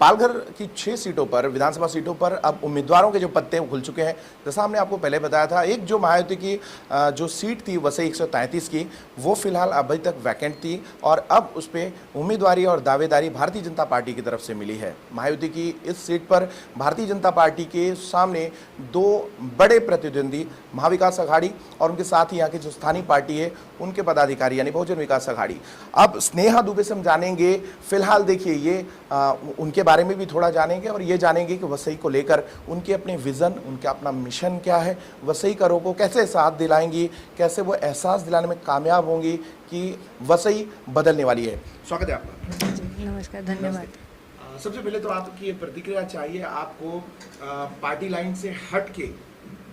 पालघर की 6 सीटों पर, विधानसभा सीटों पर अब उम्मीदवारों के जो पत्ते खुल चुके हैं। जैसा हमने आपको पहले बताया था, एक जो महायुति की जो सीट थी वसई 133 की, वो फिलहाल अभी तक वैकेंट थी और अब उस पर उम्मीदवारी और दावेदारी भारतीय जनता पार्टी की तरफ से मिली है। महायुति की इस सीट पर भारतीय जनता पार्टी के सामने दो बड़े प्रतिद्वंदी, महाविकास अघाड़ी और उनके साथ ही यहाँ की जो स्थानीय पार्टी है उनके पदाधिकारी यानी बहुजन विकास अघाड़ी। अब स्नेहा दुबे से हम जानेंगे, फिलहाल देखिए ये उनके बारे में भी थोड़ा जानेंगे और ये जानेंगे कि वसई को लेकर उनके अपने विज़न, उनका अपना मिशन क्या है, वसईकरों को कैसे साथ दिलाएंगी, कैसे वो एहसास दिलाने में कामयाब होंगी कि वसई बदलने वाली है। स्वागत है आपका। नमस्कार, धन्यवाद। सबसे पहले तो आपकी प्रतिक्रिया चाहिए, आपको पार्टी लाइन से हट के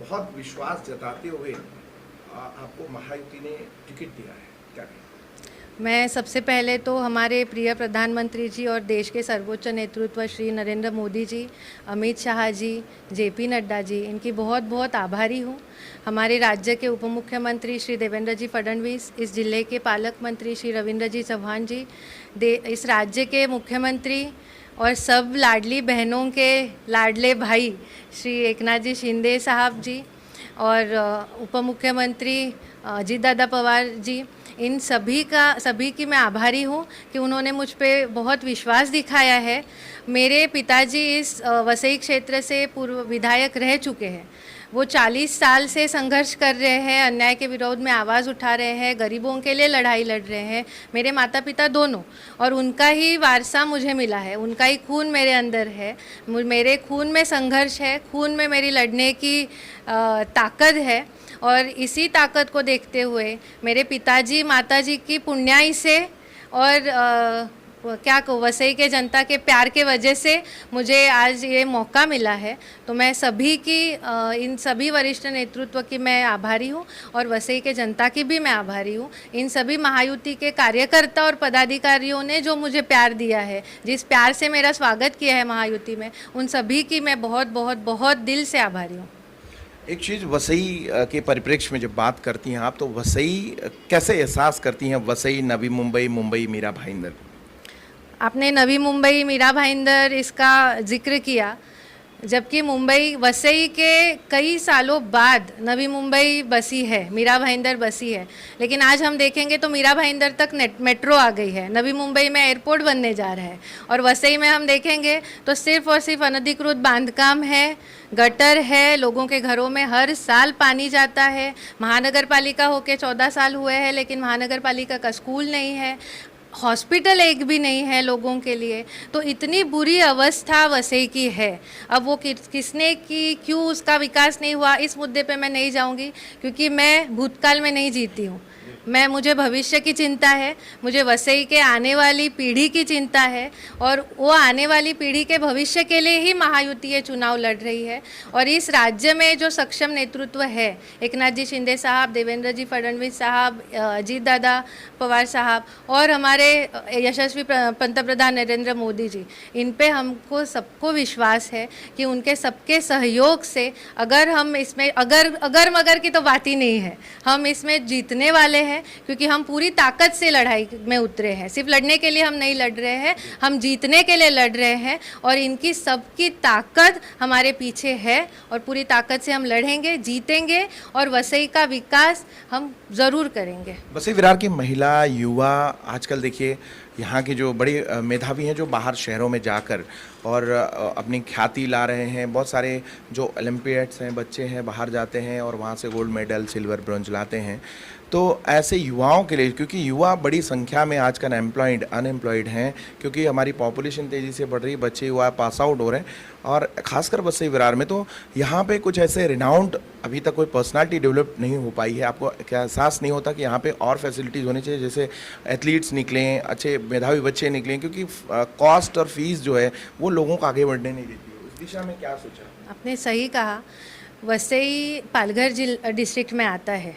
बहुत विश्वास जताते हुए आपको महायुति ने टिकट दिया है, क्या कहें? मैं सबसे पहले तो हमारे प्रिय प्रधानमंत्री जी और देश के सर्वोच्च नेतृत्व श्री नरेंद्र मोदी जी, अमित शाह जी, जेपी नड्डा जी, इनकी बहुत बहुत आभारी हूँ। हमारे राज्य के उप मुख्यमंत्री श्री देवेंद्र जी फडणवीस, इस जिले के पालक मंत्री श्री रविंद्र जी चौहान जी, इस राज्य के मुख्यमंत्री और सब लाडली बहनों के लाडले भाई श्री एकनाथ जी शिंदे साहब जी और उप मुख्यमंत्री अजीत दादा पवार जी, इन सभी की मैं आभारी हूँ कि उन्होंने मुझ पे बहुत विश्वास दिखाया है। मेरे पिताजी इस वसई क्षेत्र से पूर्व विधायक रह चुके हैं। वो 40 साल से संघर्ष कर रहे हैं, अन्याय के विरोध में आवाज़ उठा रहे हैं, गरीबों के लिए लड़ाई लड़ रहे हैं, मेरे माता पिता दोनों, और उनका ही वारसा मुझे मिला है, उनका ही खून मेरे अंदर है, मेरे खून में संघर्ष है, खून में मेरी लड़ने की ताकत है। और इसी ताकत को देखते हुए मेरे पिताजी माताजी की पुण्याई से और क्या कहूँ, वसई के जनता के प्यार के वजह से मुझे आज ये मौका मिला है। तो मैं सभी की इन सभी वरिष्ठ नेतृत्व की मैं आभारी हूँ और वसई के जनता की भी मैं आभारी हूँ। इन सभी महायुति के कार्यकर्ता और पदाधिकारियों ने जो मुझे प्यार दिया है, जिस प्यार से मेरा स्वागत किया है महायुति में, उन सभी की मैं बहुत बहुत बहुत दिल से आभारी हूँ। एक चीज़ वसई के परिप्रेक्ष्य में जब बात करती हैं आप, तो वसई कैसे एहसास करती हैं? वसई, नवी मुंबई, मुंबई मीरा भाईंदर। आपने नवी मुंबई मीरा भाईंदर इसका जिक्र किया, जबकि मुंबई वसई के कई सालों बाद नवी मुंबई बसी है, मीरा भाईंदर बसी है। लेकिन आज हम देखेंगे तो मीरा भाईंदर तक मेट्रो आ गई है, नवी मुंबई में एयरपोर्ट बनने जा रहा है, और वसई में हम देखेंगे तो सिर्फ और सिर्फ अनधिकृत बांधकाम है, गटर है, लोगों के घरों में हर साल पानी जाता है। महानगर पालिका होके 14 साल हुए हैं, लेकिन महानगर पालिका का स्कूल नहीं है, हॉस्पिटल एक भी नहीं है लोगों के लिए। तो इतनी बुरी अवस्था वसई की है। अब वो किसने की, क्यों उसका विकास नहीं हुआ, इस मुद्दे पे मैं नहीं जाऊंगी, क्योंकि मैं भूतकाल में नहीं जीती हूँ। मुझे भविष्य की चिंता है, मुझे वसई के आने वाली पीढ़ी की चिंता है, और वो आने वाली पीढ़ी के भविष्य के लिए ही महायुति ये चुनाव लड़ रही है। और इस राज्य में जो सक्षम नेतृत्व है, एकनाथ जी शिंदे साहब, देवेंद्र जी फडणवीस साहब, अजीत दादा पवार साहब और हमारे यशस्वी पंतप्रधान नरेंद्र मोदी जी, इन पे हमको सबको विश्वास है कि उनके सबके सहयोग से अगर हम इसमें अगर मगर की तो बात ही नहीं है, हम इसमें जीतने वाले हैं, क्योंकि हम पूरी ताकत से लड़ाई में उतरे हैं। सिर्फ लड़ने के लिए हम नहीं लड़ रहे हैं, हम जीतने के लिए लड़ रहे हैं, और इनकी सबकी ताकत हमारे पीछे है, और पूरी ताकत से हम लड़ेंगे, जीतेंगे, और वसई का विकास हम ज़रूर करेंगे। वसई विरार की महिला, युवा आजकल देखिए यहाँ के जो बड़े मेधावी हैं, जो बाहर शहरों में जाकर और अपनी ख्याति ला रहे हैं। बहुत सारे जो ओलंपियड्स हैं, बच्चे हैं, बाहर जाते हैं और वहाँ से गोल्ड मेडल, सिल्वर, ब्रॉन्ज लाते हैं। तो ऐसे युवाओं के लिए, क्योंकि युवा बड़ी संख्या में आजकल अनएम्प्लॉयड हैं, क्योंकि हमारी पॉपुलेशन तेज़ी से बढ़ रही, बच्चे युवा पास आउट हो रहे हैं, और ख़ासकर वसई विरार में तो यहाँ पे कुछ ऐसे रिनाउंड अभी तक कोई पर्सनालिटी डेवलप नहीं हो पाई है। आपको क्या एहसास नहीं होता कि यहाँ पे और फैसिलिटीज़ होनी चाहिए, जैसे एथलीट्स निकलें, अच्छे मेधावी बच्चे निकलें, क्योंकि कॉस्ट और फीस जो है वो लोगों को आगे बढ़ने नहीं देती है। उस दिशा में क्या सोचा? आपने सही कहा, वसई पालघर डिस्ट्रिक्ट में आता है,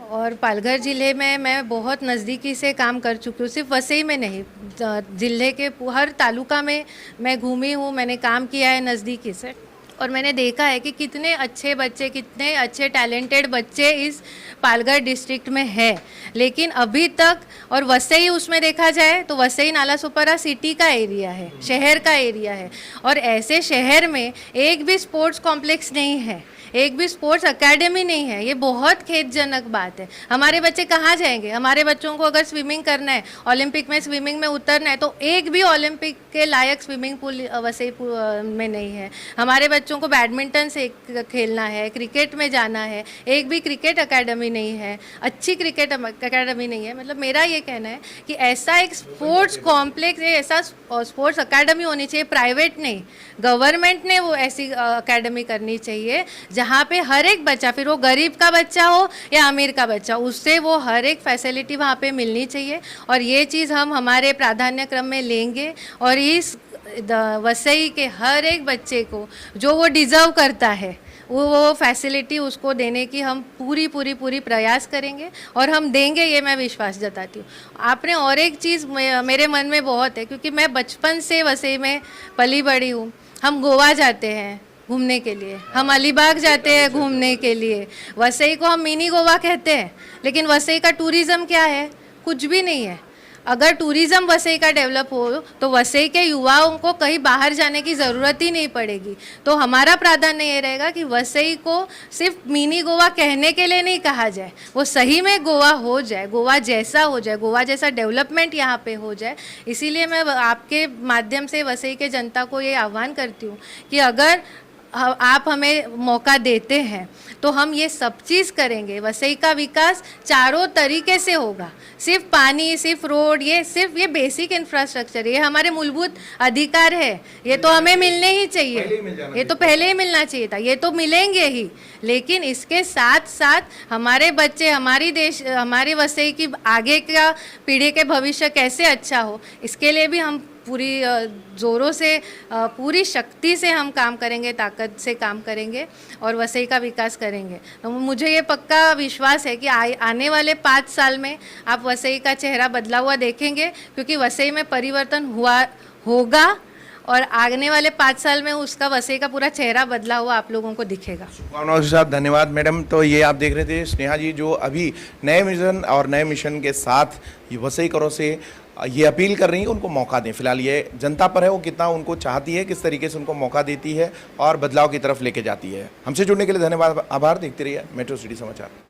और पालघर ज़िले में मैं बहुत नज़दीकी से काम कर चुकी हूँ। सिर्फ वसई में नहीं, ज़िले के हर तालुका में मैं घूमी हूँ, मैंने काम किया है नज़दीकी से। और मैंने देखा है कि कितने अच्छे बच्चे, कितने अच्छे टैलेंटेड बच्चे इस पालघर डिस्ट्रिक्ट में है, लेकिन अभी तक, और वसई उसमें देखा जाए तो वसई नालासोपारा सिटी का एरिया है, शहर का एरिया है, और ऐसे शहर में एक भी स्पोर्ट्स कॉम्प्लेक्स नहीं है, एक भी स्पोर्ट्स एकेडमी नहीं है। ये बहुत खेदजनक बात है। हमारे बच्चे कहाँ जाएंगे? हमारे बच्चों को अगर स्विमिंग करना है, ओलंपिक में स्विमिंग में उतरना है, तो एक भी ओलंपिक के लायक स्विमिंग पूल वसई में नहीं है। हमारे बच्चों को बैडमिंटन से खेलना है, क्रिकेट में जाना है, एक भी क्रिकेट एकेडमी नहीं है, अच्छी क्रिकेट एकेडमी नहीं है। मतलब मेरा ये कहना है कि ऐसा एक स्पोर्ट्स कॉम्प्लेक्स, ऐसा स्पोर्ट्स एकेडमी होनी चाहिए, प्राइवेट नहीं, गवर्नमेंट ने वो ऐसी एकेडमी करनी चाहिए जहाँ पे हर एक बच्चा, फिर वो गरीब का बच्चा हो या अमीर का बच्चा, उससे वो हर एक फैसिलिटी वहाँ पे मिलनी चाहिए। और ये चीज़ हम हमारे प्राधान्य क्रम में लेंगे, और इस वसई के हर एक बच्चे को जो वो डिज़र्व करता है वो फैसिलिटी उसको देने की हम पूरी प्रयास करेंगे, और हम देंगे, ये मैं विश्वास जताती हूँ। आपने और एक चीज़ मेरे मन में बहुत है, क्योंकि मैं बचपन से वसई में पली बड़ी हूँ। हम गोवा जाते हैं घूमने के लिए, हम अलीबाग जाते हैं घूमने के लिए। वसई को हम मिनी गोवा कहते हैं, लेकिन वसई का टूरिज़्म क्या है? कुछ भी नहीं है। अगर टूरिज़्म वसई का डेवलप हो तो वसई के युवाओं को कहीं बाहर जाने की ज़रूरत ही नहीं पड़ेगी। तो हमारा प्राधान्य ये रहेगा कि वसई को सिर्फ मिनी गोवा कहने के लिए नहीं कहा जाए, वो सही में गोवा हो जाए, गोवा जैसा हो जाए, गोवा जैसा डेवलपमेंट यहाँ पे हो जाए। इसीलिए मैं आपके माध्यम से वसई के जनता को ये आह्वान करती हूँ कि अगर आप हमें मौका देते हैं तो हम ये सब चीज़ करेंगे। वसई का विकास चारों तरीके से होगा, सिर्फ पानी, सिर्फ रोड, ये बेसिक इंफ्रास्ट्रक्चर, ये हमारे मूलभूत अधिकार है, ये तो हमें मिलने ही चाहिए, ये तो पहले ही मिलना चाहिए था, ये तो मिलेंगे ही। लेकिन इसके साथ साथ हमारे बच्चे, हमारे वसई की आगे का पीढ़ी के भविष्य कैसे अच्छा हो, इसके लिए भी हम पूरी ज़ोरों से, पूरी शक्ति से हम काम करेंगे, ताकत से काम करेंगे और वसई का विकास करेंगे। तो मुझे ये पक्का विश्वास है कि आने वाले 5 साल में आप वसई का चेहरा बदला हुआ देखेंगे, क्योंकि वसई में परिवर्तन होगा, और आने वाले 5 साल में उसका वसई का पूरा चेहरा बदला हुआ आप लोगों को दिखेगा। शुभकामनाओं के साथ धन्यवाद मैडम। तो ये आप देख रहे थे स्नेहा जी, जो अभी नए विजन और नए मिशन के साथ वसई करो से ये अपील कर रही है, उनको मौका दें। फिलहाल ये जनता पर है, वो कितना उनको चाहती है, किस तरीके से उनको मौका देती है और बदलाव की तरफ लेके जाती है। हमसे जुड़ने के लिए धन्यवाद, आभार। देखते रहिए मेट्रो सिटी समाचार।